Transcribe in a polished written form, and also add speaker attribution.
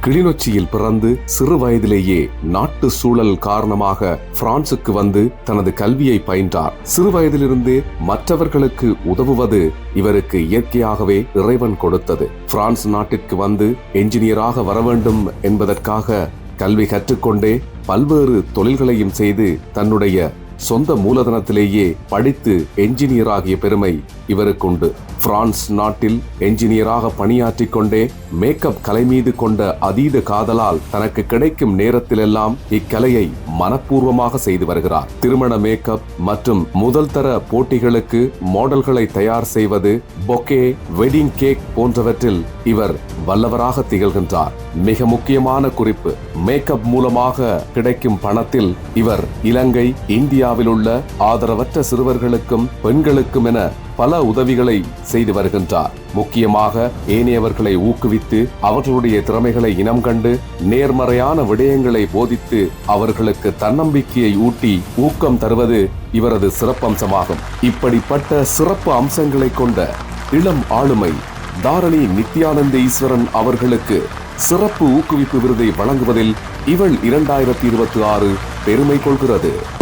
Speaker 1: கிளிநொச்சியில் பிறந்து சிறு வயதிலேயே நாட்டு சூழல் காரணமாக பிரான்சுக்கு வந்து தனது கல்வியை பயின்றார். சிறு வயதிலிருந்தே மற்றவர்களுக்கு உதவுவது இவருக்கு இயற்கையாகவே இறைவன் கொடுத்தது. பிரான்ஸ் நாட்டிற்கு வந்து என்ஜினியராக வர வேண்டும் என்பதற்காக கல்வி கற்றுக்கொண்டே பல்வேறு தொழில்களையும் செய்து தன்னுடைய சொந்த மூலதனத்திலேயே படித்து என்ஜினியராகிய பெருமை இவருக்குண்டு. பிரான்ஸ் நாட்டில் என்ஜினியராக பணியாற்றிக் கொண்டே மேக்கப் கலை மீது கொண்ட அதீத காதலால் தனக்கு கிடைக்கும் நேரத்திலெல்லாம் இக்கலையை மனப்பூர்வமாக செய்து வருகிறார். திருமண மேக்கப் மற்றும் முதல் தர போட்டிகளுக்கு மாடல்களை தயார் செய்வது, பொக்கே, வெட்டிங் கேக் போன்றவற்றில் இவர் வல்லவராக திகழ்கின்றார். மிக முக்கியமான குறிப்பு, மேக்கப் மூலமாக கிடைக்கும் பணத்தில் இவர் இலங்கை, இந்தியாவில் உள்ள ஆதரவற்ற சிறுவர்களுக்கும் பெண்களுக்கும் என பல உதவிகளை செய்து வருகின்றார். முக்கியமாக ஏனையவர்களை ஊக்குவித்து அவர்களுடைய திறமைகளை இனம் கண்டு நேர்மறையான விடயங்களை போதித்து அவர்களுக்கு தன்னம்பிக்கையை ஊட்டி ஊக்கம் தருவது இவரது சிறப்பம்சமாகும். இப்படிப்பட்ட சிறப்பு அம்சங்களை கொண்ட இளம் ஆளுமை தாரணி நித்யானந்த ஈஸ்வரன் அவர்களுக்கு சிறப்பு ஊக்குவிப்பு விருதை வழங்குவதில் இவள் 2026 பெருமை கொள்கிறது.